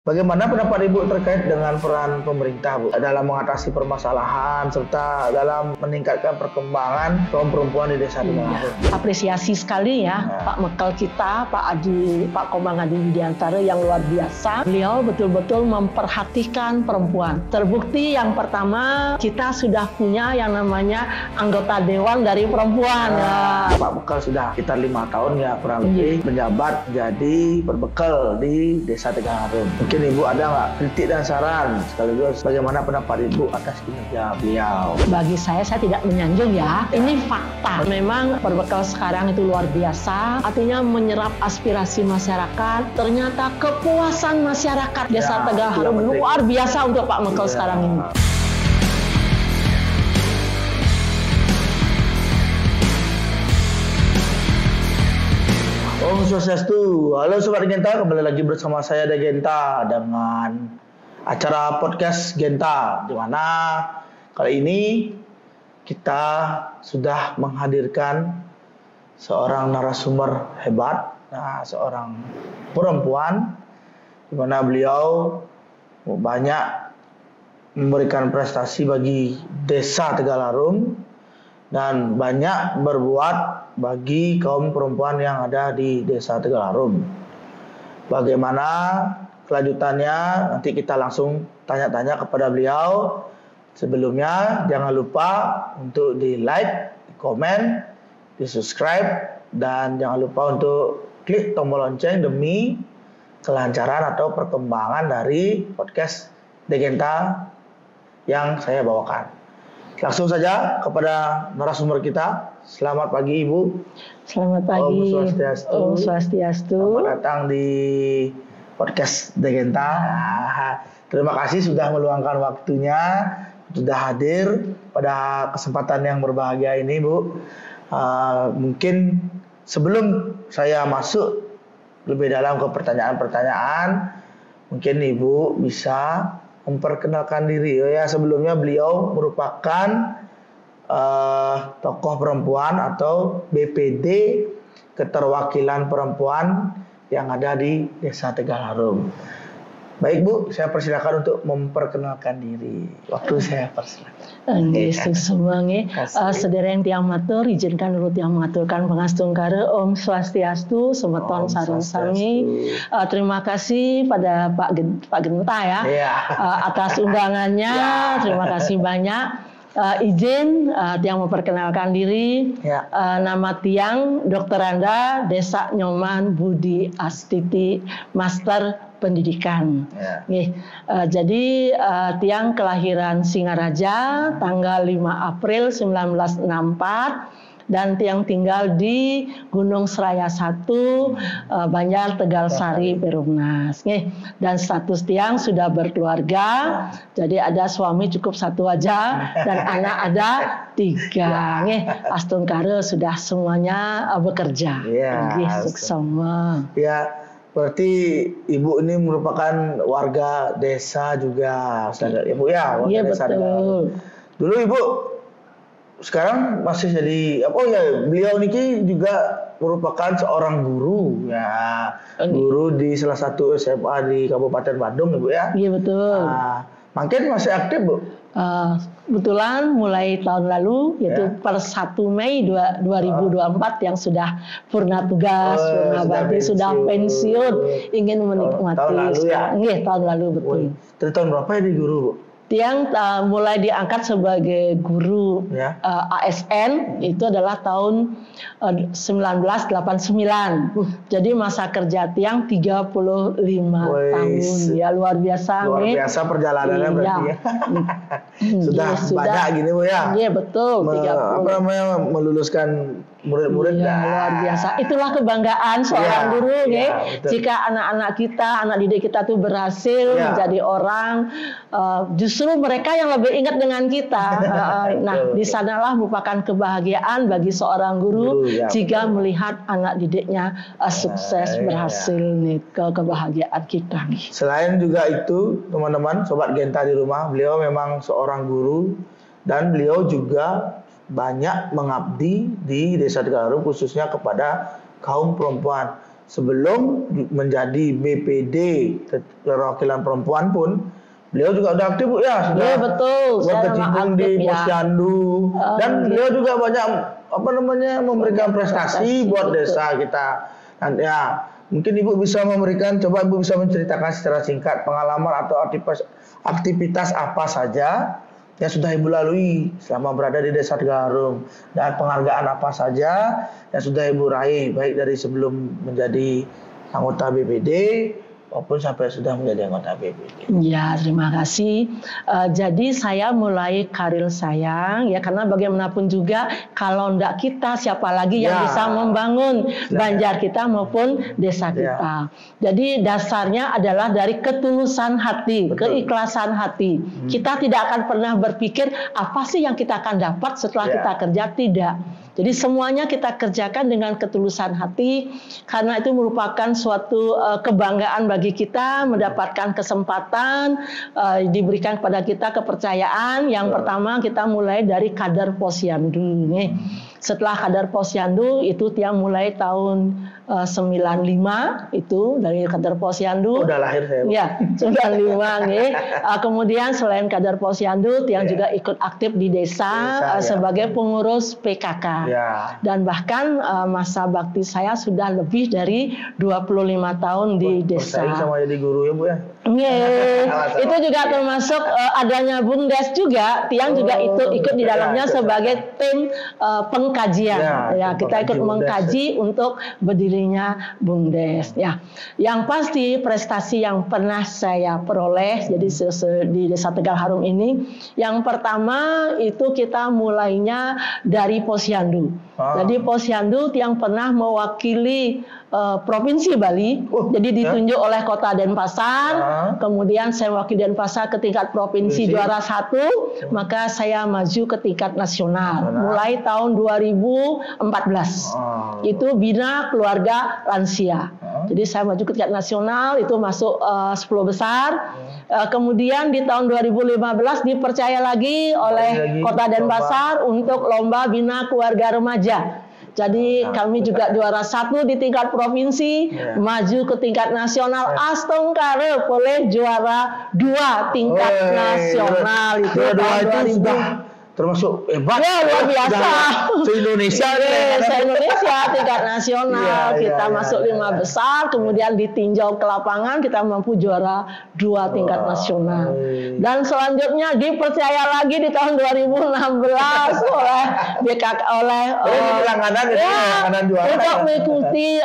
Bagaimana pendapat Ibu terkait dengan peran pemerintah, Bu, dalam mengatasi permasalahan serta dalam meningkatkan perkembangan kaum perempuan di desa Tegalarung? Apresiasi sekali ya Pak Mekel kita, Pak Komang Adi Widiantara yang luar biasa. Beliau betul-betul memperhatikan perempuan. Terbukti yang pertama kita sudah punya yang namanya anggota dewan dari perempuan. Pak Mekel sudah sekitar 5 tahun ya kurang lebih menjabat jadi perbekal di desa Tegalarung. Mungkin Ibu ada nggak kritik dan saran sekaligus bagaimana pendapat Ibu atas kinerja beliau? Bagi saya tidak menyanjung ya. Ini fakta. Memang perbekal sekarang itu luar biasa. Artinya menyerap aspirasi masyarakat. Ternyata kepuasan masyarakat desa Tegalarung luar biasa untuk Pak Mekel sekarang ini. Om Swastiastu. Halo Sobat Genta, kembali lagi bersama saya Da Genta dengan acara podcast Genta, di mana kali ini kita sudah menghadirkan seorang narasumber hebat, seorang perempuan, di mana beliau banyak memberikan prestasi bagi desa Tegalarung dan banyak berbuat bagi kaum perempuan yang ada di desa Tegalarung. Bagaimana kelanjutannya nanti kita langsung tanya-tanya kepada beliau. Sebelumnya jangan lupa untuk di like, di komen, di subscribe, dan jangan lupa untuk klik tombol lonceng demi kelancaran atau perkembangan dari podcast Da Genta yang saya bawakan. Langsung saja kepada narasumber kita. Selamat pagi Ibu. Selamat pagi. Om Swastiastu. Om Swastiastu. Selamat datang di podcast Da Genta. Terima kasih sudah meluangkan waktunya, sudah hadir pada kesempatan yang berbahagia ini, Bu. Mungkin sebelum saya masuk lebih dalam ke pertanyaan-pertanyaan, mungkin Ibu bisa memperkenalkan diri. Sebelumnya beliau merupakan tokoh perempuan atau BPD Keterwakilan Perempuan yang ada di desa Tegalarung. Baik Bu, saya persilakan untuk memperkenalkan diri. Waktu saya persilakan. Sedereng tiang matur, izinkan urut yang mengaturkan pengastung kare Om Swastiastu, semeton sareng sami. Terima kasih pada Pak Genta ya, atas undangannya. Terima kasih banyak. Izin tiang memperkenalkan diri. Nama tiang Dr. Anda Desa Nyoman Budi Astiti, Master Pendidikan. Jadi tiang kelahiran Singaraja tanggal 5 April 1964 dan tiang tinggal di Gunung Seraya 1, Banjar Tegal Sari, Perumnas. Dan status tiang sudah berkeluarga. Jadi ada suami cukup 1 aja dan anak ada 3. Astung kare sudah semuanya bekerja. Semua. Berarti Ibu ini merupakan warga desa juga, Ibu ya? Iya betul. Dulu Ibu sekarang masih jadi beliau niki juga merupakan seorang guru ya, guru di salah satu SMA di Kabupaten Bandung, Ibu ya? Iya betul. Mungkin masih aktif, Bu? Kebetulan mulai tahun lalu, yaitu per 1 Mei 2024 yang sudah purna tugas, purna bakti, sudah pensiun, ingin menikmati. Tahun lalu ya? Tahun lalu betul. Dari tahun berapa ini guru, Bu? Tiang mulai diangkat sebagai guru ASN itu adalah tahun 1989. Jadi masa kerja tiang 35 tahun. Ya luar biasa. Luar biasa perjalanannya berarti ya. Sudah banyak gini Bu ya. Iya betul. Meluluskan murid-murid. Luar biasa. Itulah kebanggaan seorang guru jika anak-anak kita, anak didik kita tuh berhasil menjadi orang, justru mereka yang lebih ingat dengan kita. Di sanalah merupakan kebahagiaan bagi seorang guru jika melihat anak didiknya sukses, berhasil nih, kebahagiaan kita. Selain juga itu, teman-teman, Sobat Genta di rumah, beliau memang seorang guru dan beliau juga banyak mengabdi di desa Tegalarung khususnya kepada kaum perempuan. sebelum menjadi BPD perwakilan perempuan pun beliau juga udah aktif, Bu, ya, sudah betul, berkecimpung di Posyandu, dan beliau juga banyak memberikan prestasi buat desa kita. Dan ya, mungkin Ibu bisa coba Ibu bisa menceritakan secara singkat pengalaman atau aktivitas apa saja yang sudah Ibu lalui selama berada di Desa Tegaharum, dan penghargaan apa saja yang sudah Ibu raih baik dari sebelum menjadi anggota BPD maupun sampai sudah menjadi anggota BPD. Ya, terima kasih. Jadi saya mulai karir saya, ya, karena bagaimanapun juga kalau enggak kita, siapa lagi yang bisa membangun Banjar kita maupun desa kita. Jadi dasarnya adalah dari ketulusan hati, keikhlasan hati. Kita tidak akan pernah berpikir apa sih yang kita akan dapat setelah kita kerja, tidak. Jadi semuanya kita kerjakan dengan ketulusan hati, karena itu merupakan suatu kebanggaan bagi kita mendapatkan kesempatan, diberikan kepada kita kepercayaan. Yang pertama kita mulai dari kader Posyandu. Setelah kader Posyandu itu tiang mulai tahun 95 itu dari kader Posyandu. Udah lahir saya. Ya, 95 nih. Kemudian selain kader Posyandu, tiang juga ikut aktif di desa sebagai pengurus PKK. Dan bahkan masa bakti saya sudah lebih dari 25 tahun di desa. Sama jadi guru ya, Bu, ya. Itu juga termasuk adanya BUMDes juga, tiang juga ikut di dalamnya sebagai tim pengkajian. Kita ikut mengkaji untuk berdirinya BUMDes. Ya, yang pasti prestasi yang pernah saya peroleh jadi di Desa Tegaharum ini, yang pertama itu kita mulainya dari Posyandu. Jadi Posyandu tiang pernah mewakili Provinsi Bali, jadi ditunjuk oleh Kota Denpasar, kemudian saya wakil Denpasar ke tingkat provinsi juara 1, maka saya maju ke tingkat nasional, mulai tahun 2014, itu Bina Keluarga Lansia. Jadi saya maju ke tingkat nasional, itu masuk 10 besar, kemudian di tahun 2015 dipercaya lagi oleh Kota Denpasar untuk Lomba Bina Keluarga Remaja. Jadi kami juga juara 1 di tingkat provinsi, maju ke tingkat nasional, astongkare boleh juara 2 tingkat nasional. Itu tahun 2000. Termasuk hebat. Ya, luar biasa. Se-Indonesia. Se-Indonesia tingkat nasional. Kita masuk 5 besar, kemudian ditinjau ke lapangan, kita mampu juara 2 tingkat nasional. Dan selanjutnya dipercaya lagi di tahun 2016 oleh BKK untuk mengikuti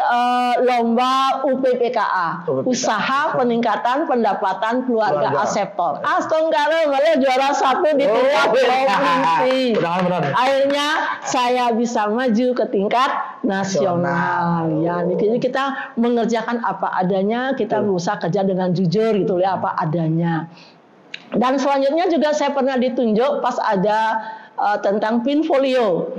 lomba UPPKA, Usaha Peningkatan Pendapatan Keluarga Aseptor. Astongkare malah juara 1 di tingkat provinsi. Akhirnya saya bisa maju ke tingkat nasional. Ya, jadi kita mengerjakan apa adanya, kita berusaha kerja dengan jujur gitu ya, apa adanya. Dan selanjutnya juga saya pernah ditunjuk pas ada tentang Pinfolio.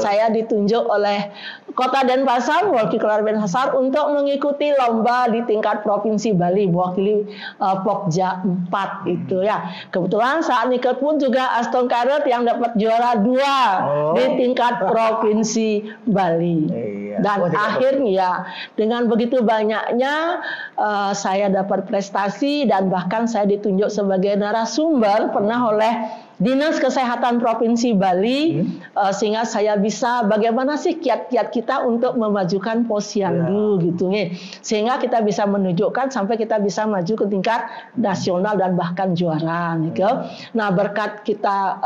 Saya ditunjuk oleh Kota Denpasar, wakil Keluarga Denpasar untuk mengikuti lomba di tingkat provinsi Bali, mewakili Pokja 4 itu ya. Kebetulan saat ikut pun juga astongkare yang dapat juara 2 di tingkat provinsi Bali. Dan akhirnya dengan begitu banyaknya saya dapat prestasi, dan bahkan saya ditunjuk sebagai narasumber pernah oleh Dinas Kesehatan Provinsi Bali, sehingga saya bisa bagaimana sih kiat-kiat kita untuk memajukan Posyandu gitu nih, sehingga kita bisa menunjukkan sampai kita bisa maju ke tingkat nasional dan bahkan juara gitu. Nah, berkat kita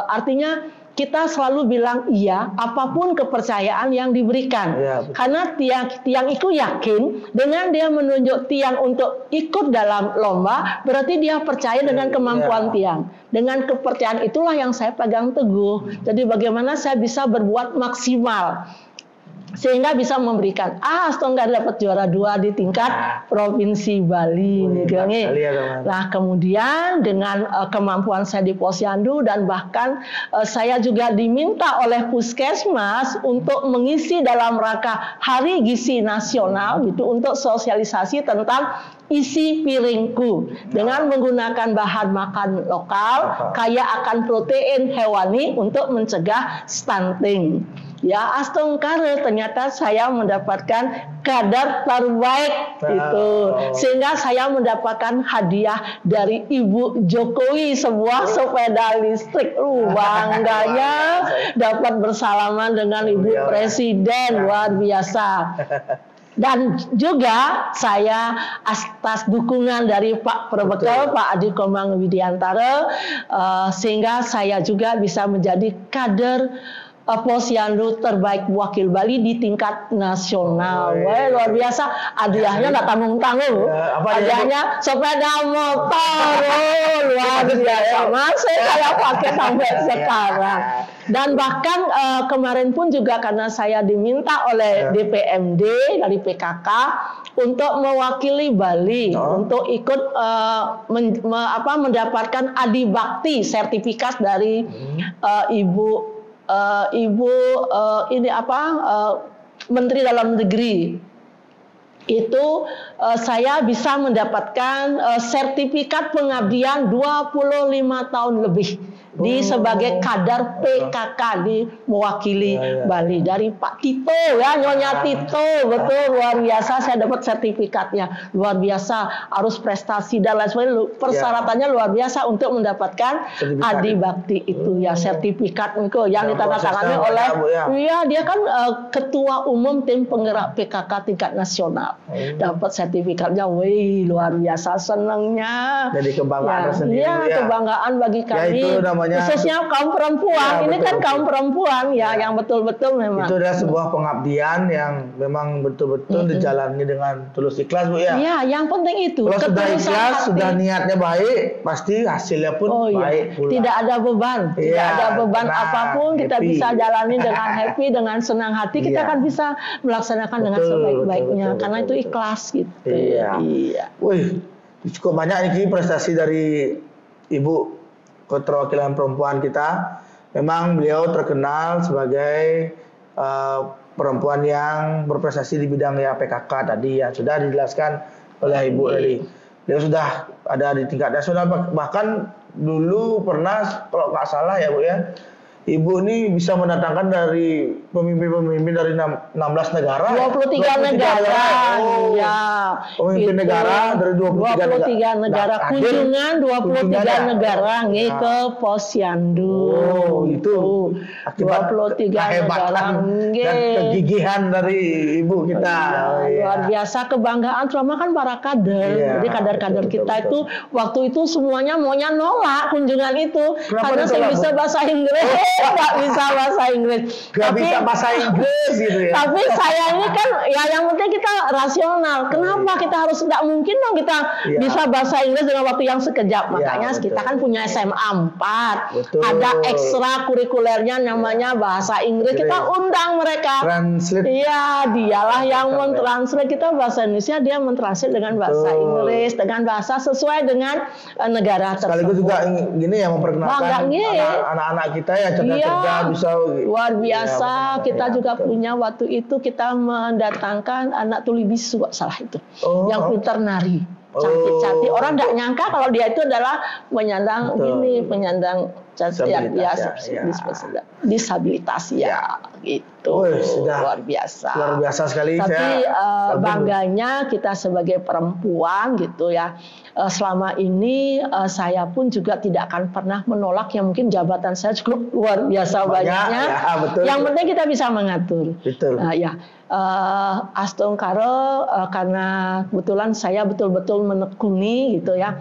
artinya kita selalu bilang iya apapun kepercayaan yang diberikan. Karena tiang itu yakin dengan dia menunjuk tiang untuk ikut dalam lomba, berarti dia percaya dengan kemampuan tiang. Dengan kepercayaan itulah yang saya pegang teguh. Jadi bagaimana saya bisa berbuat maksimal sehingga bisa memberikan astongkare dapat juara 2 di tingkat provinsi Bali. Nah, kemudian dengan kemampuan saya di Posyandu, dan bahkan saya juga diminta oleh Puskesmas untuk mengisi dalam rangka Hari Gizi Nasional gitu, untuk sosialisasi tentang isi piringku dengan menggunakan bahan makan lokal kaya akan protein hewani untuk mencegah stunting. Ya astungkara ternyata saya mendapatkan kader terbaik itu, sehingga saya mendapatkan hadiah dari Ibu Jokowi sebuah sepeda listrik. Bangganya dapat bersalaman dengan Ibu Presiden, luar biasa. Dan juga saya atas dukungan dari Pak Perbekel, Pak Adi Komang Widiantara, sehingga saya juga bisa menjadi kader Posyandu terbaik wakil Bali di tingkat nasional. Wah, luar biasa. Hadiahnya nggak tanggung-tanggung. Hadiahnya sepeda motor. Luar biasa. Masih saya pakai sampai sekarang. Dan bahkan kemarin pun juga karena saya diminta oleh DPMD dari PKK untuk mewakili Bali untuk ikut mendapatkan Adi Bakti sertifikat dari Menteri Dalam Negeri. Itu saya bisa mendapatkan sertifikat pengabdian 25 tahun lebih di sebagai kader PKK di mewakili Bali dari Pak Tito, ya, Nyonya Tito. Betul, luar biasa saya dapat sertifikatnya. Luar biasa, harus prestasi dan lain sebagainya. Persyaratannya luar biasa untuk mendapatkan Adi Bakti itu, ya, sertifikat itu yang ditandatangani oleh dia kan ketua umum tim penggerak PKK tingkat nasional. Dapat sertifikatnya. Wih, luar biasa senangnya. Jadi kebanggaan sendiri. Iya, kebanggaan bagi kami. Ya, itu namanya, khususnya kaum perempuan. Ini kan kaum perempuan ya, yang betul-betul memang. Itu adalah sebuah pengabdian yang memang betul-betul dijalani dengan tulus ikhlas, Bu, ya. Iya, yang penting itu. Kalau sudah ikhlas, sudah niatnya baik, pasti hasilnya pun baik pula. Tidak ada beban, tidak ada beban apapun, kita bisa jalani dengan happy, dengan senang hati, kita akan bisa melaksanakan dengan sebaik-baiknya, karena itu ikhlas gitu. Iya. Wih, cukup banyak ini prestasi dari Ibu Keterwakilan Perempuan kita. Memang beliau terkenal sebagai perempuan yang berprestasi di bidang PKK tadi, ya, sudah dijelaskan oleh Ibu tadi. Beliau sudah ada di tingkat nasional, bahkan dulu pernah, kalau nggak salah ya, Bu, ya, Ibu ini bisa mendatangkan dari pemimpin-pemimpin dari 16 negara. 23 negara. Ya. Pemimpin negara dari 23 negara. Kunjungan 23 negara ke Posyandu. Itu akibat 23 negara. Dan kegigihan dari Ibu kita. Luar biasa, kebanggaan terutama kan para kader. Jadi kader-kader kita itu waktu itu semuanya maunya nolak kunjungan itu. Karena saya bisa bahasa Inggris. Nggak bisa bahasa Inggris. Nggak bisa bahasa Inggris gitu ya. Tapi saya ini kan ya yang penting kita rasional. Kenapa kita harus, nggak mungkin dong kita bisa bahasa Inggris dengan waktu yang sekejap. Makanya kita kan punya SMA 4. Ada ekstra kurikulernya namanya bahasa Inggris. Kita undang mereka. Translate. Iya, dialah yang mentranslate kita bahasa Indonesia, dia mentranslate dengan bahasa Inggris, dengan bahasa sesuai dengan negara tersebut. Sekaligus juga gini ya, memperkenalkan anak-anak kita ya cerdas-cerdas bisa. Luar biasa. Kita juga punya waktu itu kita mendatangkan anak tuli bisu, salah itu, yang pintar nari, cantik-cantik. Orang tidak nyangka kalau dia itu adalah penyandang penyandang disabilitas ya, gitu. Luar biasa. Luar biasa sekali. Tapi bangganya kita sebagai perempuan gitu ya. Selama ini saya pun juga tidak akan pernah menolak, yang mungkin jabatan saya cukup luar biasa banyaknya. Yang penting kita bisa mengatur. Astungkara karena kebetulan saya betul-betul menekuni gitu ya,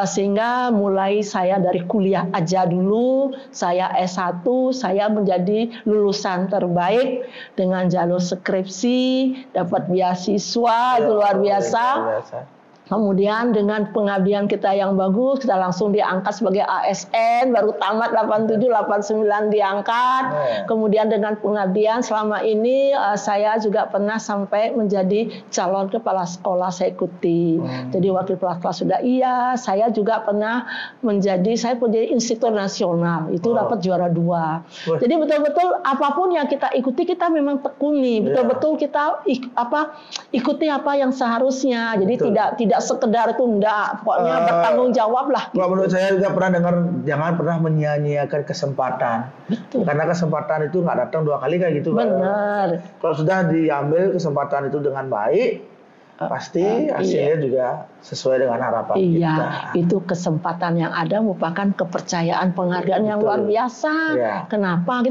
sehingga mulai saya dari kuliah aja dulu, saya S1, saya menjadi lulusan terbaik dengan jalur skripsi, dapat beasiswa, itu luar biasa. Kemudian dengan pengabdian kita yang bagus, kita langsung diangkat sebagai ASN, baru tamat 87, 89 diangkat. Kemudian dengan pengabdian selama ini saya juga pernah sampai menjadi calon kepala sekolah, saya ikuti. Jadi wakil kepala kelas sudah saya juga pernah menjadi, saya menjadi instruktur nasional, itu dapat juara 2. Jadi betul-betul apapun yang kita ikuti, kita memang tekuni, betul-betul kita ikuti apa yang seharusnya. Jadi tidak tidak sekedar itu enggak, pokoknya bertanggung jawab lah. Kalau menurut saya juga pernah dengar, jangan pernah menyia-nyiakan kesempatan. Betul. Karena kesempatan itu nggak datang 2 kali kayak gitu. Benar. Kalau sudah diambil kesempatan itu dengan baik, pasti hasilnya juga sesuai dengan harapan kita. Itu kesempatan yang ada merupakan kepercayaan, penghargaan yang luar biasa. Kenapa?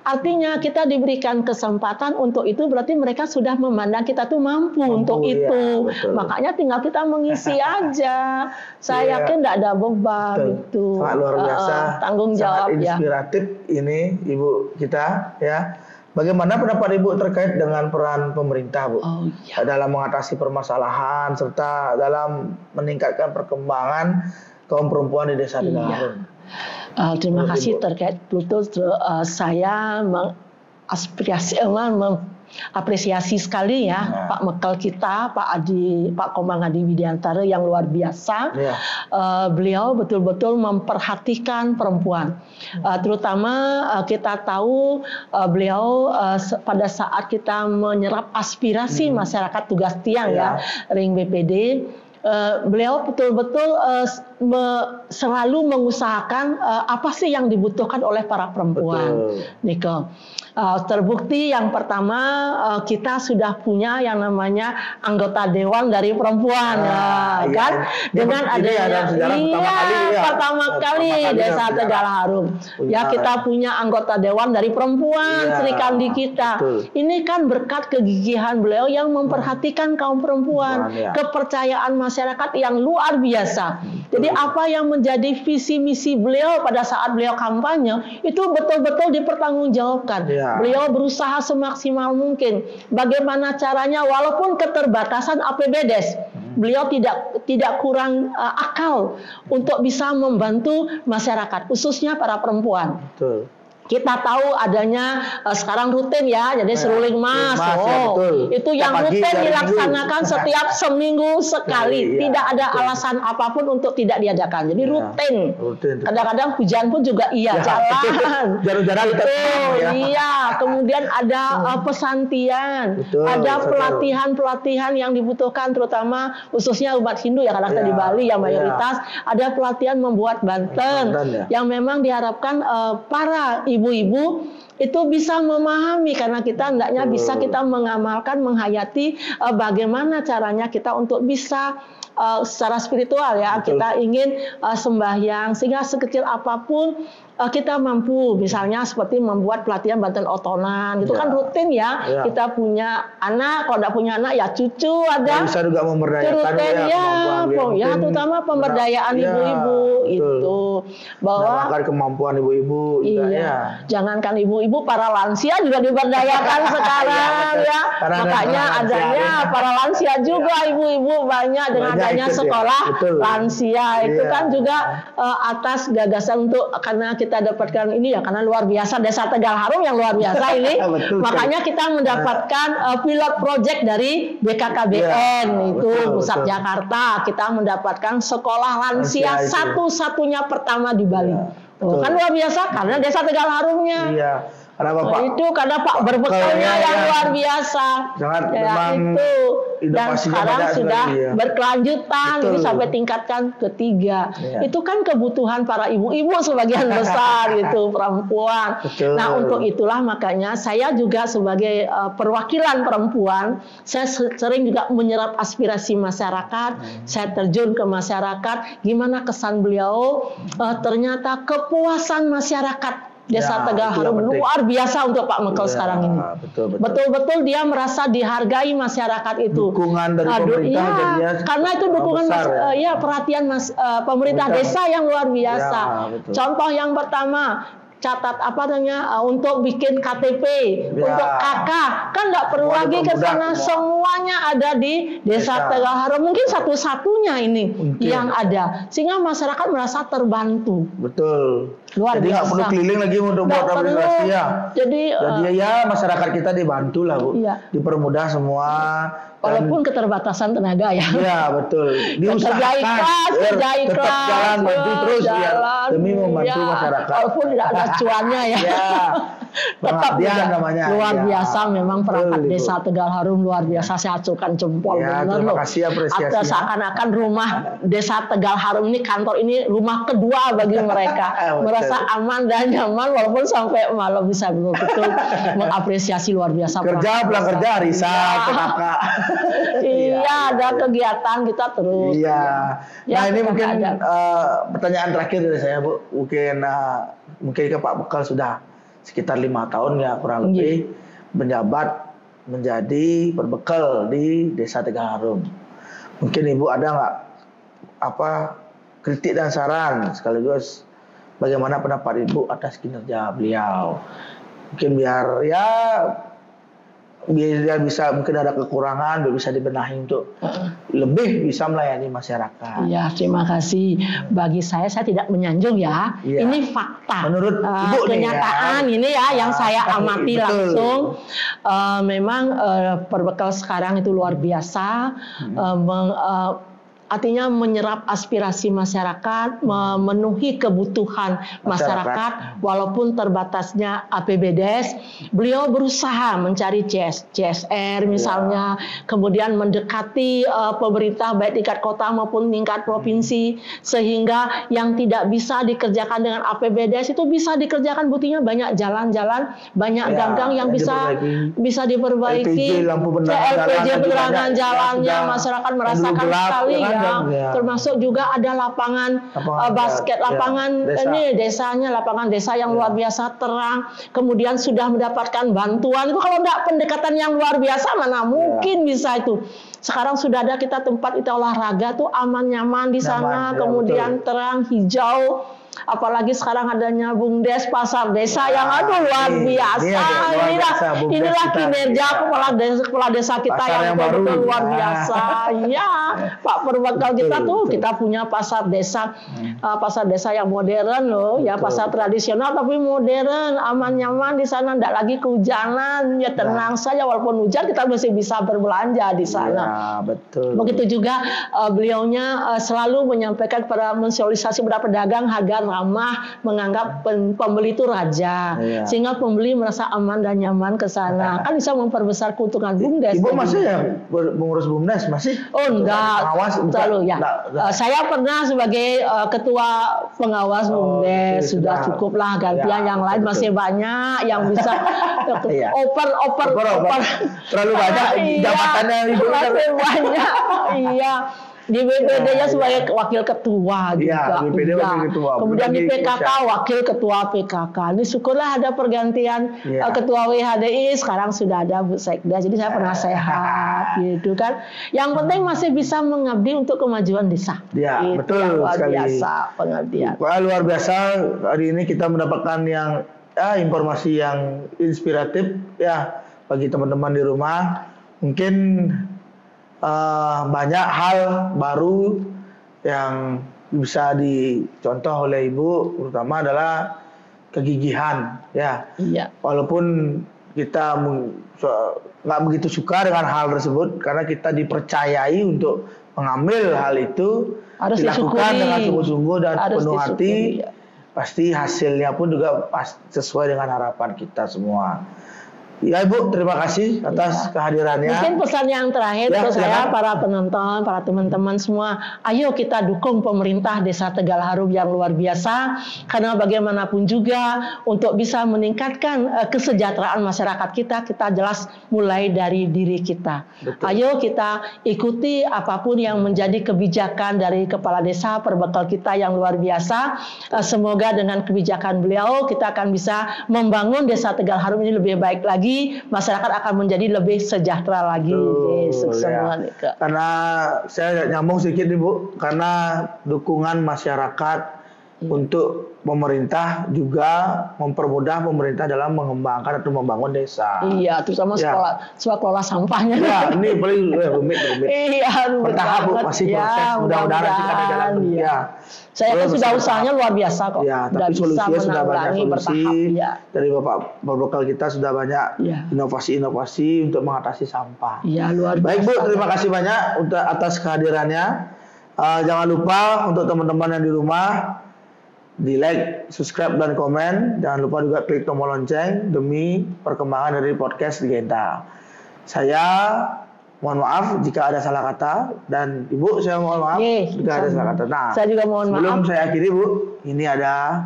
Artinya kita diberikan kesempatan untuk itu, berarti mereka sudah memandang kita tuh mampu untuk itu. Makanya tinggal kita mengisi aja. Saya yakin tidak ada beban itu. Sangat luar biasa. Tanggung jawab, sangat inspiratif ini Ibu kita ya. Bagaimana pendapat Ibu terkait dengan peran pemerintah, Bu? Dalam mengatasi permasalahan serta dalam meningkatkan perkembangan kaum perempuan di Desa Tegal Harum? Terima kasih terkait itu. Saya mengapresiasi sekali ya Pak Mekel kita, Pak Komang Adi Widiantara yang luar biasa. Beliau betul-betul memperhatikan perempuan. Terutama kita tahu beliau pada saat kita menyerap aspirasi masyarakat tugas tiang Ring BPD, beliau betul-betul selalu mengusahakan apa sih yang dibutuhkan oleh para perempuan. Niko. Terbukti yang pertama kita sudah punya yang namanya anggota dewan dari perempuan, kan? Dengan adanya pertama kali Desa Tegal Harum, kita punya anggota dewan dari perempuan, Sri Kandi kita. Ini kan berkat kegigihan beliau yang memperhatikan kaum perempuan, kepercayaan masyarakat yang luar biasa. Jadi apa yang menjadi visi misi beliau pada saat beliau kampanye itu betul-betul dipertanggungjawabkan. Beliau berusaha semaksimal mungkin. Bagaimana caranya walaupun keterbatasan APBDes, beliau tidak kurang akal untuk bisa membantu masyarakat, khususnya para perempuan. Kita tahu adanya sekarang rutin jadi seruling mas, itu yang rutin dilaksanakan setiap seminggu sekali, tidak ada alasan apapun untuk tidak diadakan. Jadi rutin. Kadang-kadang hujan pun juga jalan. Jarang-jarang Kemudian ada pesantian, ada pelatihan-pelatihan yang dibutuhkan, terutama khususnya umat Hindu karena kita di Bali yang mayoritas, ada pelatihan membuat banten yang memang diharapkan para ibu-ibu itu bisa memahami, karena kita hendaknya bisa kita mengamalkan, menghayati bagaimana caranya kita untuk bisa secara spiritual kita ingin sembahyang sehingga sekecil apapun kita mampu, misalnya seperti membuat pelatihan banten otonan, itu kan rutin kita punya anak, kalau tidak punya anak cucu ada. Bisa juga memberdayakan terutama pemberdayaan ibu-ibu itu, bahwa kemampuan ibu-ibu. Jangankan ibu-ibu, para lansia juga diberdayakan sekarang makanya adanya para lansia juga ibu-ibu banyak dengan adanya sekolah lansia itu kan juga atas gagasan untuk, karena kita dapatkan ini karena luar biasa Desa Tegal Harum yang luar biasa ini. Makanya kita mendapatkan pilot project dari BKKBN itu Pusat Jakarta. Kita mendapatkan sekolah lansia satu-satunya pertama di Bali. Kan luar biasa karena Desa Tegal Harumnya. Karena Pak berbekalnya yang luar biasa. Dan sekarang sudah berkelanjutan ini sampai tingkatan ketiga. Itu kan kebutuhan para ibu-ibu sebagian besar perempuan. Nah, untuk itulah makanya saya juga sebagai perwakilan perempuan, saya sering juga menyerap aspirasi masyarakat. Saya terjun ke masyarakat, gimana kesan beliau, ternyata kepuasan masyarakat Desa Tegal Harum luar biasa untuk Pak Mekel sekarang ini. Betul-betul dia merasa dihargai masyarakat itu. Dukungan dari pemerintah karena itu dukungan perhatian pemerintah desa yang luar biasa. Contoh yang pertama, catat untuk bikin KTP, untuk KK, kan nggak perlu lagi ke sana, semuanya ada di Desa Tegal Harum. Mungkin satu-satunya ini yang ada, sehingga masyarakat merasa terbantu. Luar jadi nggak perlu keliling lagi untuk buat aplikasi Jadi masyarakat kita dibantu lah Bu, dipermudah semua. Walaupun keterbatasan tenaga diusahakan kerja ikhlas, tetap jalan bantu terus demi membantu masyarakat. Walaupun tidak ada cuannya Tetap namanya. Luar biasa memang perangkat desa Tegal Harum luar biasa. Saya acungkan jempol terima kasih apresiasinya. Seakan-akan rumah desa Tegal Harum ini, kantor ini rumah kedua bagi mereka. Merasa aman dan nyaman walaupun sampai malam bisa betul-betul mengapresiasi luar biasa. Pulang kerja Risa kakak. Iya, ada kegiatan kita terus. Iya. Nah ini mungkin pertanyaan terakhir dari saya Bu. Mungkin ke Pak Bekal sudah sekitar 5 tahun ya kurang lebih menjabat menjadi perbekal di Desa Tegal Harum. Mungkin Ibu ada nggak kritik dan saran sekaligus bagaimana pendapat Ibu atas kinerja beliau? Mungkin biar dia bisa, mungkin ada kekurangan, bisa dibenahi untuk lebih bisa melayani masyarakat. Ya, terima kasih. Bagi saya tidak menyanjung ya. Ini fakta. Menurut Ibu kenyataan ini ya yang saya amati langsung. Memang perbekal sekarang itu luar biasa. Artinya menyerap aspirasi masyarakat, memenuhi kebutuhan masyarakat walaupun terbatasnya APBDes. Beliau berusaha mencari CSR misalnya, kemudian mendekati pemerintah baik tingkat kota maupun tingkat provinsi, sehingga yang tidak bisa dikerjakan dengan APBDes itu bisa dikerjakan. Buktinya banyak jalan-jalan, banyak gang-gang yang bisa diperbaiki. LPG penerangan jalannya masyarakat merasakan sekali ya. Termasuk juga ada lapangan basket, lapangan desanya, lapangan desa yang luar biasa terang. Kemudian sudah mendapatkan bantuan. Itu kalau enggak pendekatan yang luar biasa mana mungkin bisa itu. Sekarang sudah ada kita tempat kita olahraga tuh aman nyaman di sana, kemudian terang hijau. Apalagi sekarang adanya BUMDes pasar desa yang luar biasa. Inilah kinerja kepala desa kita yang betul luar biasa. Ya, Pak perbekal kita tuh kita punya pasar desa yang modern loh, ya pasar tradisional tapi modern, aman nyaman di sana, enggak lagi kehujanan, ya tenang saja walaupun hujan kita masih bisa berbelanja di sana. Ya, betul. Begitu juga beliaunya selalu menyampaikan pada mensosialisasi kepada pedagang agar ramah, menganggap pembeli itu raja, sehingga pembeli merasa aman dan nyaman ke sana. Kan bisa memperbesar keuntungan BUMDes. Ibu masih ya mengurus BUMDes masih? Oh enggak, selalu ya. Saya pernah sebagai ketua pengawas BUMDes, sudah cukuplah gantian yang lain masih banyak yang bisa oper. Terlalu banyak jabatannya Ibu. Masih banyak, iya. Di BPD-nya sebagai wakil ketua juga. BPD wakil ketua. Kemudian di PKK wakil ketua PKK. Ini syukurlah ada pergantian ketua WHDI, sekarang sudah ada Bu Sekda. Jadi saya pernah sehat gitu kan. Yang penting masih bisa mengabdi untuk kemajuan desa. Ya, betul luar sekali. Biasa pengabdian. Luar biasa, hari ini kita mendapatkan yang informasi yang inspiratif ya bagi teman-teman di rumah. Mungkin banyak hal baru yang bisa dicontoh oleh Ibu, terutama adalah kegigihan ya. Walaupun kita nggak begitu suka dengan hal tersebut, karena kita dipercayai untuk mengambil hal itu, harus dilakukan dengan sungguh-sungguh dan penuh hati, pasti hasilnya pun juga sesuai dengan harapan kita semua. Ya Ibu, terima kasih atas kehadirannya. Mungkin pesan yang terakhir untuk saya, para penonton, para teman-teman semua, ayo kita dukung pemerintah Desa Tegal Harum yang luar biasa, karena bagaimanapun juga untuk bisa meningkatkan kesejahteraan masyarakat kita jelas mulai dari diri kita. Betul. Ayo kita ikuti apapun yang menjadi kebijakan dari kepala desa perbekal kita yang luar biasa. Semoga dengan kebijakan beliau kita akan bisa membangun Desa Tegal Harum ini lebih baik lagi. Masyarakat akan menjadi lebih sejahtera lagi. Karena saya nyambung sedikit nih Bu, karena dukungan masyarakat untuk pemerintah juga mempermudah pemerintah dalam mengembangkan atau membangun desa. Iya, terutama sekolah kelola sampahnya. Ya, ini paling rumit. Iya, bertahap Bu, masih proses. Mudah-mudahan nanti ada jalan. Saya kan sudah usahanya luar biasa kok. Ya, tapi solusinya sudah banyak solusi dari Bapak perbekal kita, sudah banyak inovasi-inovasi untuk mengatasi sampah. Iya, luar biasa. Baik Bu, terima kasih banyak atas kehadirannya. Jangan lupa untuk teman-teman yang di rumah, di like, subscribe dan komen. Jangan lupa juga klik tombol lonceng demi perkembangan dari podcast di Genta. Saya mohon maaf jika ada salah kata, dan Ibu saya mohon maaf jika ada salah kata. Nah, saya juga mohon maaf. Sebelum saya akhiri Bu, ini ada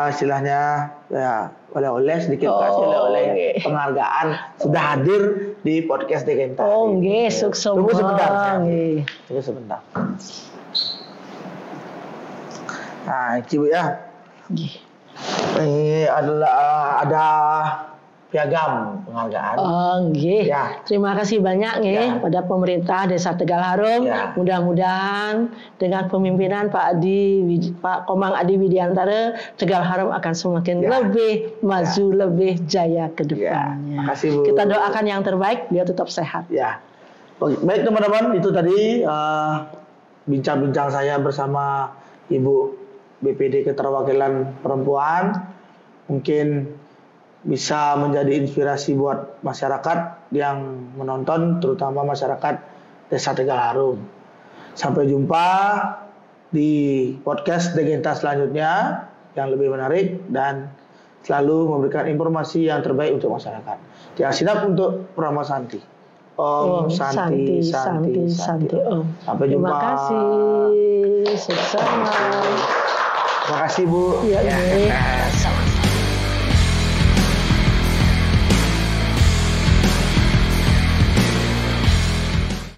istilahnya ya oleh-oleh sedikit kasih oleh penghargaan sudah hadir di podcast di Genta. Sukses. Tunggu sebentar. Tunggu sebentar. Nah, Ibu ya. Ini adalah ada piagam penghargaan. Ya. Terima kasih banyak pada pemerintah Desa Tegal Harum. Mudah-mudahan dengan pemimpinan Pak Komang Adi Widiantara, Tegal Harum akan semakin lebih maju, lebih jaya ke depannya. Makasih, Bu. Kita doakan yang terbaik, dia tetap sehat. Baik teman-teman, itu tadi bincang-bincang saya bersama Ibu BPD Keterwakilan Perempuan. Mungkin bisa menjadi inspirasi buat masyarakat yang menonton, terutama masyarakat Desa Tegal Harum. Sampai jumpa di podcast Degenta selanjutnya yang lebih menarik dan selalu memberikan informasi yang terbaik untuk masyarakat. Siap untuk Prama Santi. Om Santi. Om. Sampai jumpa. Terima kasih. Sukses. Terima kasih Bu. Ya.